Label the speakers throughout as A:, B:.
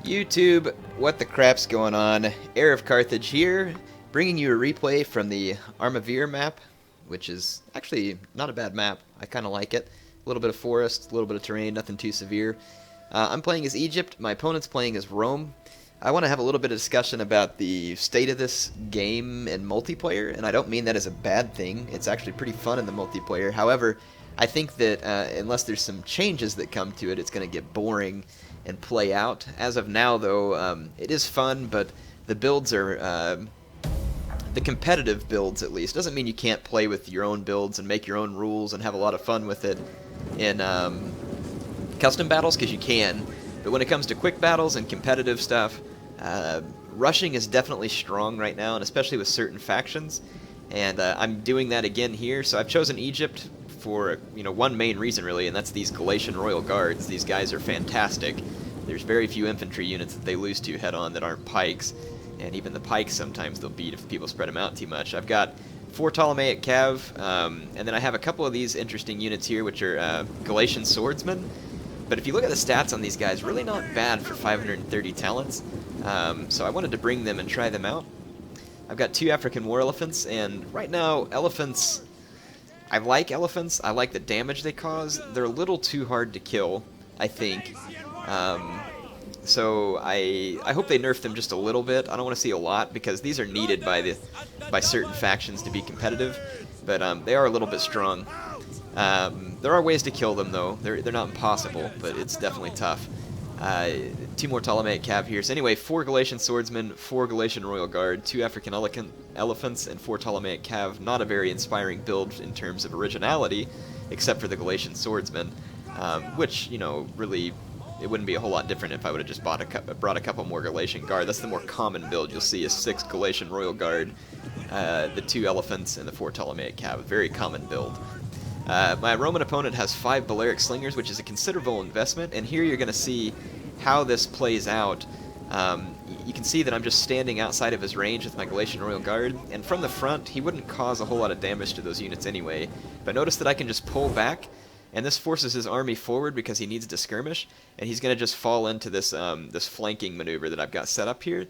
A: YouTube, what the crap's going on? HeirofCarthage here, bringing you a replay from the Armavir map, which is actually not a bad map. I kind of like it. A little bit of forest, a little bit of terrain, nothing too severe. I'm playing as Egypt, my opponent's playing as Rome. I want to have a little bit of discussion about the state of this game in multiplayer, and I don't mean that as a bad thing. It's actually pretty fun in the multiplayer. However, I think that unless there's some changes that come to it, it's going to get boring and play out. As of now, though, it is fun, but the builds are, the competitive builds at least, doesn't mean you can't play with your own builds and make your own rules and have a lot of fun with it in custom battles, because you can. But when it comes to quick battles and competitive stuff, rushing is definitely strong right now, and especially with certain factions. And I'm doing that again here, so I've chosen Egypt for one main reason really, and that's these Galatian Royal Guards. These guys are fantastic. There's very few infantry units that they lose to head-on that aren't pikes, and even the pikes sometimes they'll beat if people spread them out too much. I've got 4 Ptolemaic Cav, and then I have a couple of these interesting units here, which are Galatian Swordsmen. But if you look at the stats on these guys, really not bad for 530 talents. So I wanted to bring them and try them out. I've got 2 African War Elephants, and right now, elephants, I like elephants. I like the damage they cause. They're a little too hard to kill, I think. So I hope they nerf them just a little bit. I don't want to see a lot, because these are needed by certain factions to be competitive. But they are a little bit strong. There are ways to kill them, though. They're not impossible, but it's definitely tough. 2 more Ptolemaic Cav here. So anyway, 4 Galatian Swordsmen, 4 Galatian Royal Guard, 2 African Elephants, and 4 Ptolemaic Cav. Not a very inspiring build in terms of originality, except for the Galatian Swordsmen, which, really, it wouldn't be a whole lot different if I would have just brought a couple more Galatian Guard. That's the more common build. You'll see a 6 Galatian Royal Guard, the 2 Elephants, and the 4 Ptolemaic Cav. Very common build. My Roman opponent has 5 Balearic Slingers, which is a considerable investment, and here you're going to see how this plays out. You can see that I'm just standing outside of his range with my Galatian Royal Guard, and from the front, he wouldn't cause a whole lot of damage to those units anyway. But notice that I can just pull back, and this forces his army forward because he needs to skirmish, and he's going to just fall into this this flanking maneuver that I've got set up here.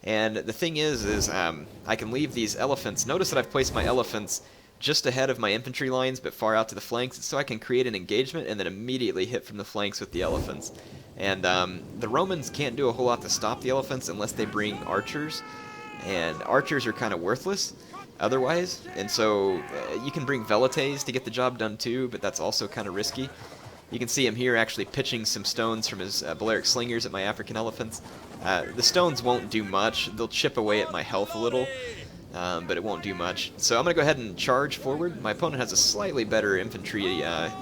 A: And the thing is I can leave these elephants. Notice that I've placed my elephants just ahead of my infantry lines, but far out to the flanks, so I can create an engagement and then immediately hit from the flanks with the elephants. And the Romans can't do a whole lot to stop the elephants unless they bring archers, and archers are kind of worthless otherwise, and so you can bring velites to get the job done too, but that's also kind of risky. You can see him here actually pitching some stones from his Balearic Slingers at my African Elephants. The stones won't do much. They'll chip away at my health a little, but it won't do much. So I'm going to go ahead and charge forward. My opponent has a slightly better infantry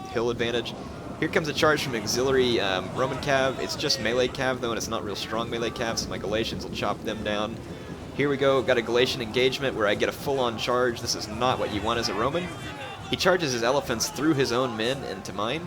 A: hill advantage. Here comes a charge from auxiliary Roman Cav. It's just melee Cav, though, and it's not real strong melee Cav, so my Galatians will chop them down. Here we go. Got a Galatian engagement where I get a full-on charge. This is not what you want as a Roman. He charges his elephants through his own men into mine,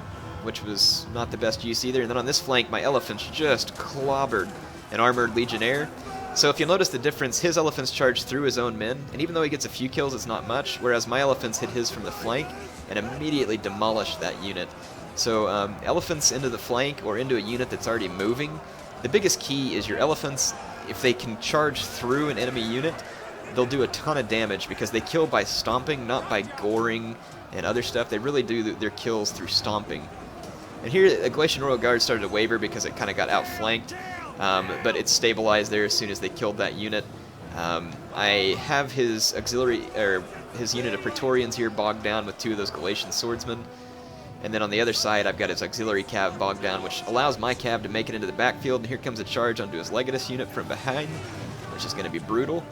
A: which was not the best use either. And then on this flank, my elephants just clobbered an armored legionnaire. So if you'll notice the difference, his elephants charge through his own men, and even though he gets a few kills, it's not much, whereas my elephants hit his from the flank and immediately demolished that unit. So elephants into the flank or into a unit that's already moving. The biggest key is your elephants, if they can charge through an enemy unit, they'll do a ton of damage because they kill by stomping, not by goring and other stuff. They really do their kills through stomping. And here, the Galatian Royal Guard started to waver because it kind of got outflanked, but it stabilized there as soon as they killed that unit. I have his auxiliary, or his unit of Praetorians here bogged down with 2 of those Galatian Swordsmen. And then on the other side, I've got his auxiliary Cav bogged down, which allows my Cav to make it into the backfield. And here comes a charge onto his Legatus unit from behind, which is going to be brutal.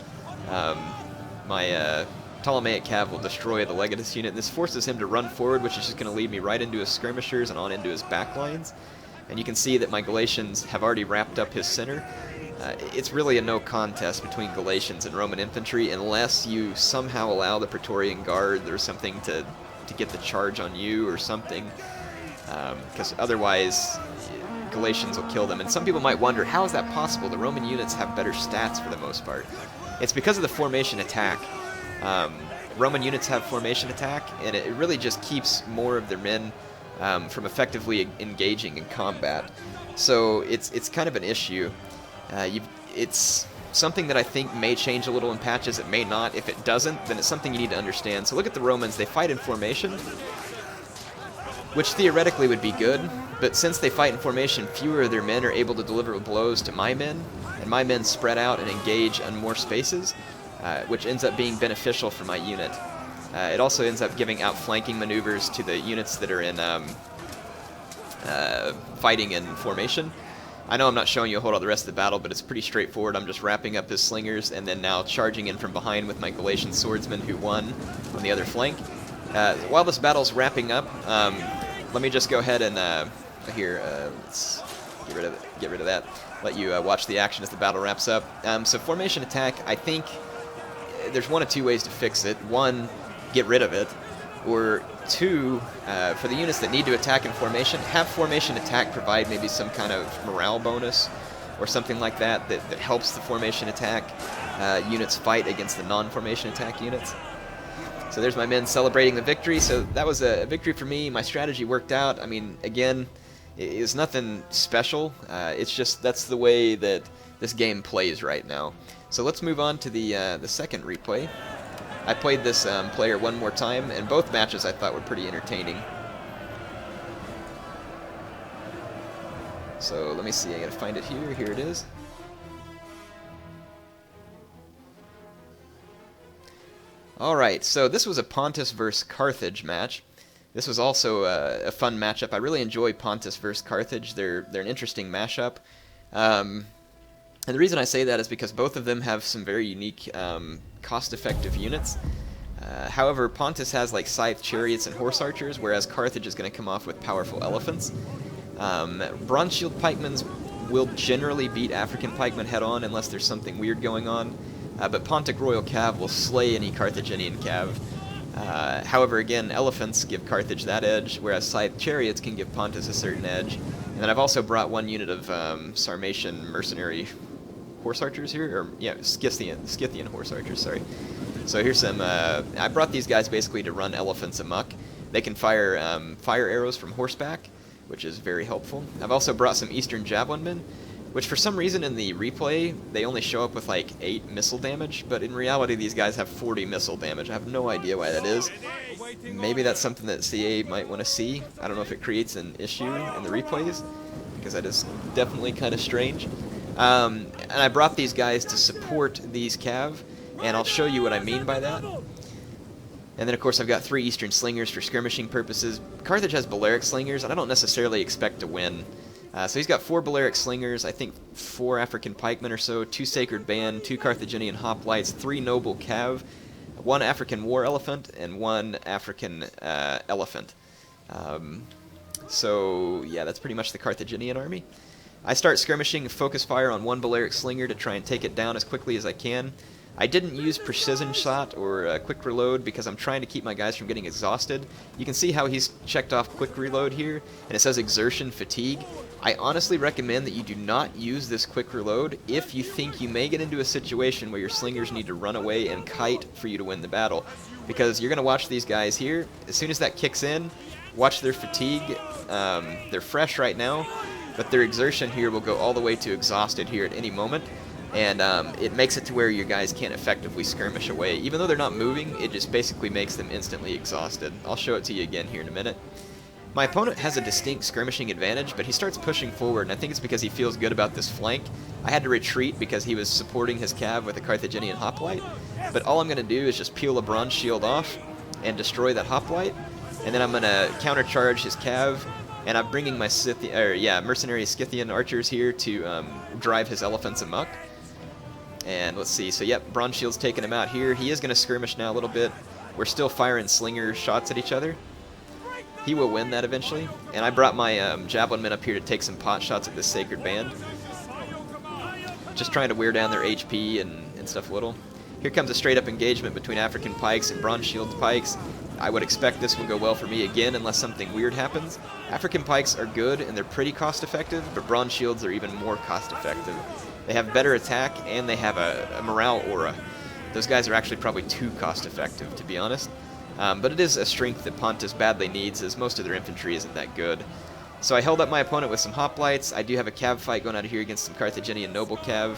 A: My Ptolemaic Cav will destroy the Legatus unit, and this forces him to run forward, which is just going to lead me right into his skirmishers and on into his backlines. And you can see that my Galatians have already wrapped up his center. It's really a no contest between Galatians and Roman infantry unless you somehow allow the Praetorian Guard or something to get the charge on you or something, because otherwise Galatians will kill them. And some people might wonder, how is that possible? The Roman units have better stats for the most part. It's because of the formation attack. Roman units have formation attack, and it really just keeps more of their men from effectively engaging in combat. So it's kind of an issue. It's something that I think may change a little in patches. It may not. If it doesn't, then it's something you need to understand. So look at the Romans. They fight in formation, which theoretically would be good, but since they fight in formation, fewer of their men are able to deliver blows to my men, and my men spread out and engage on more spaces, which ends up being beneficial for my unit. It also ends up giving outflanking maneuvers to the units that are in fighting in formation. I know I'm not showing you a whole lot of the rest of the battle, but it's pretty straightforward. I'm just wrapping up his slingers and then now charging in from behind with my Galatian swordsman who won on the other flank. While this battle's wrapping up, let me just go ahead and let's get rid of that. Let you watch the action as the battle wraps up. So formation attack, I think there's one of two ways to fix it. One, get rid of it, or two, for the units that need to attack in formation, have formation attack provide maybe some kind of morale bonus or something like that that helps the formation attack units fight against the non-formation attack units. So there's my men celebrating the victory. So that was a victory for me. My strategy worked out. I mean, again, it's nothing special. It's just that's the way that this game plays right now. So let's move on to the second replay. I played this player one more time, and both matches I thought were pretty entertaining. So let me see, I gotta find it here. Here it is. Alright, so this was a Pontus versus Carthage match. This was also a fun matchup. I really enjoy Pontus versus Carthage. They're an interesting mashup. And the reason I say that is because both of them have some very unique cost-effective units. However, Pontus has like scythe chariots and horse archers, whereas Carthage is going to come off with powerful elephants. Bronze shield pikemen will generally beat African pikemen head-on unless there's something weird going on. But Pontic Royal Cav will slay any Carthaginian Cav. However, again, elephants give Carthage that edge, whereas scythe chariots can give Pontus a certain edge. And then I've also brought one unit of Sarmatian mercenary horse archers here, or yeah, Scythian horse archers, sorry. So here's some, I brought these guys basically to run elephants amok. They can fire fire arrows from horseback, which is very helpful. I've also brought some Eastern Javelin men, which for some reason in the replay, they only show up with like 8 missile damage, but in reality these guys have 40 missile damage. I have no idea why that is. Maybe that's something that CA might want to see. I don't know if it creates an issue in the replays, because that is definitely kind of strange. And I brought these guys to support these Cav, and I'll show you what I mean by that. And then, of course, I've got 3 Eastern Slingers for skirmishing purposes. Carthage has Balearic Slingers, and I don't necessarily expect to win. So he's got 4 Balearic Slingers, I think 4 African Pikemen or so, 2 Sacred Band, 2 Carthaginian Hoplites, 3 Noble Cav, 1 African War Elephant, and 1 African Elephant. So, yeah, that's pretty much the Carthaginian army. I start skirmishing, focus fire on 1 Balearic Slinger to try and take it down as quickly as I can. I didn't use precision shot or quick reload because I'm trying to keep my guys from getting exhausted. You can see how he's checked off quick reload here, and it says exertion fatigue. I honestly recommend that you do not use this quick reload if you think you may get into a situation where your slingers need to run away and kite for you to win the battle. Because you're going to watch these guys here. As soon as that kicks in, watch their fatigue. They're fresh right now, but their exertion here will go all the way to exhausted here at any moment. And it makes it to where your guys can't effectively skirmish away. Even though they're not moving, it just basically makes them instantly exhausted. I'll show it to you again here in a minute. My opponent has a distinct skirmishing advantage, but he starts pushing forward, and I think it's because he feels good about this flank. I had to retreat because he was supporting his Cav with a Carthaginian Hoplite, but all I'm going to do is just peel a bronze shield off and destroy that Hoplite, and then I'm going to countercharge his Cav, and I'm bringing my mercenary Scythian archers here to drive his elephants amok. And let's see, so yep, bronze shield's taking him out here. He is going to skirmish now a little bit. We're still firing slinger shots at each other. He will win that eventually. And I brought my javelin men up here to take some pot shots at this Sacred Band. Just trying to wear down their HP and stuff a little. Here comes a straight up engagement between African pikes and bronze shield pikes. I would expect this will go well for me again unless something weird happens. African pikes are good and they're pretty cost effective, but bronze shields are even more cost effective. They have better attack and they have a morale aura. Those guys are actually probably too cost-effective, to be honest. But it is a strength that Pontus badly needs, as most of their infantry isn't that good. So I held up my opponent with some hoplites. I do have a cav fight going out here against some Carthaginian noble cav.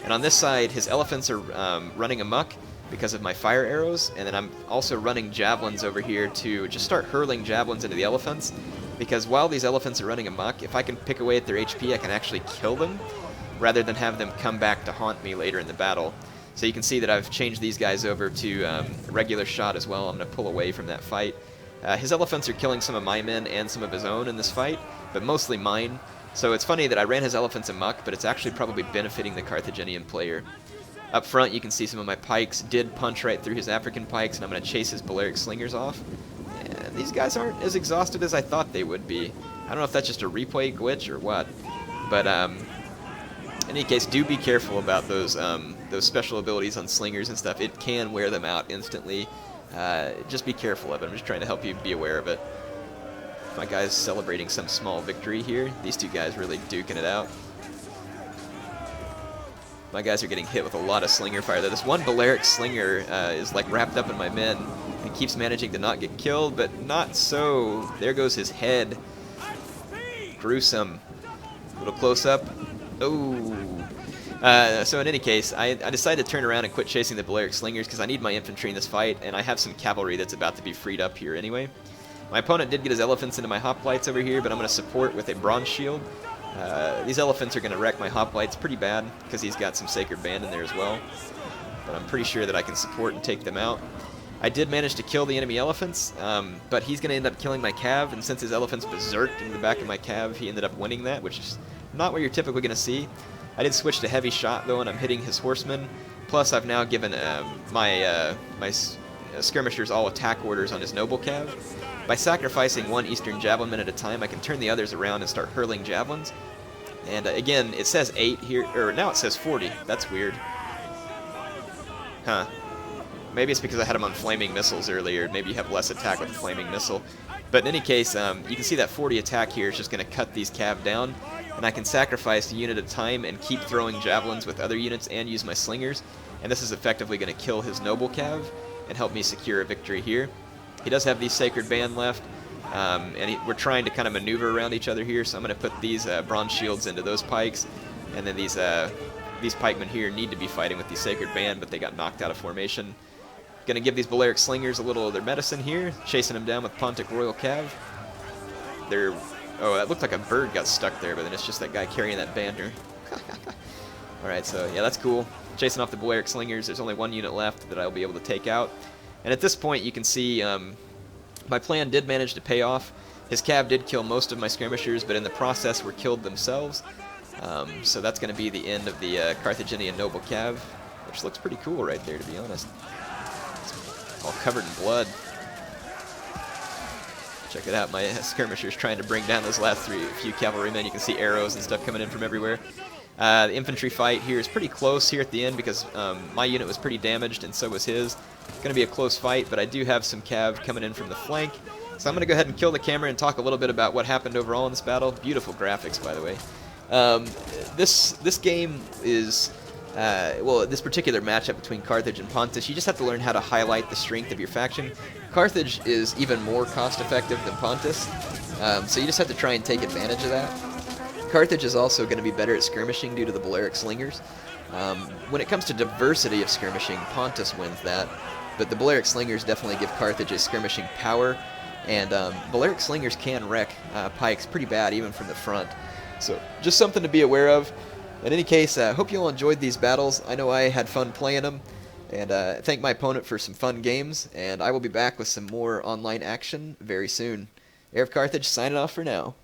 A: And on this side, his elephants are running amok because of my fire arrows, and then I'm also running javelins over here to just start hurling javelins into the elephants, because while these elephants are running amok, if I can pick away at their HP, I can actually kill them, rather than have them come back to haunt me later in the battle. So you can see that I've changed these guys over to regular shot as well. I'm going to pull away from that fight. His elephants are killing some of my men and some of his own in this fight, but mostly mine. So it's funny that I ran his elephants amok, but it's actually probably benefiting the Carthaginian player. Up front, you can see some of my pikes did punch right through his African pikes, and I'm going to chase his Balearic slingers off. And these guys aren't as exhausted as I thought they would be. I don't know if that's just a replay glitch or what, but in any case, do be careful about those special abilities on slingers and stuff. It can wear them out instantly. Just be careful of it. I'm just trying to help you be aware of it. My guy's celebrating some small victory here. These two guys really duking it out. My guys are getting hit with a lot of slinger fire. This one Balearic slinger is like wrapped up in my men and keeps managing to not get killed, but not so. There goes his head. Gruesome. A little close up. Oh. So in any case, I decided to turn around and quit chasing the Balearic slingers because I need my infantry in this fight, and I have some cavalry that's about to be freed up here anyway. My opponent did get his elephants into my hoplites over here, but I'm going to support with a bronze shield. These elephants are going to wreck my hoplites pretty bad because he's got some Sacred Band in there as well. But I'm pretty sure that I can support and take them out. I did manage to kill the enemy elephants, but he's going to end up killing my cav, and since his elephants berserked into the back of my cav, he ended up winning that, which is not what you're typically going to see. I did switch to heavy shot though, and I'm hitting his horsemen. Plus, I've now given my skirmishers all attack orders on his noble cav. By sacrificing one Eastern javelinman at a time, I can turn the others around and start hurling javelins. And again, it says 8 here, or now it says 40. That's weird. Huh. Maybe it's because I had him on flaming missiles earlier. Maybe you have less attack with a flaming missile. But in any case, you can see that 40 attack here is just going to cut these cav down. And I can sacrifice a unit at a time and keep throwing javelins with other units and use my slingers. And this is effectively going to kill his noble cav and help me secure a victory here. He does have these Sacred Band left, and we're trying to kind of maneuver around each other here, so I'm going to put these bronze shields into those pikes, and then these pikemen here need to be fighting with these Sacred Band, but they got knocked out of formation. Going to give these Balearic slingers a little of their medicine here, chasing them down with Pontic Royal Cav. Oh, that looked like a bird got stuck there, but then it's just that guy carrying that banner. Alright, so yeah, that's cool. Chasing off the Balearic slingers. There's only one unit left that I'll be able to take out. And at this point, you can see my plan did manage to pay off. His cav did kill most of my skirmishers, but in the process were killed themselves. So that's going to be the end of the Carthaginian noble cav, which looks pretty cool right there, to be honest. It's all covered in blood. Check it out, my skirmishers trying to bring down those last few cavalrymen. You can see arrows and stuff coming in from everywhere. The infantry fight here is pretty close here at the end because my unit was pretty damaged and so was his. It's going to be a close fight, but I do have some cav coming in from the flank. So I'm going to go ahead and kill the camera and talk a little bit about what happened overall in this battle. Beautiful graphics, by the way. This game is, well, this particular matchup between Carthage and Pontus, you just have to learn how to highlight the strength of your faction. Carthage is even more cost-effective than Pontus, so you just have to try and take advantage of that. Carthage is also going to be better at skirmishing due to the Balearic slingers. When it comes to diversity of skirmishing, Pontus wins that, but the Balearic slingers definitely give Carthage a skirmishing power, and Balearic slingers can wreck pikes pretty bad even from the front. So just something to be aware of. In any case, I hope you all enjoyed these battles. I know I had fun playing them, and thank my opponent for some fun games, and I will be back with some more online action very soon. HeirofCarthage signing off for now.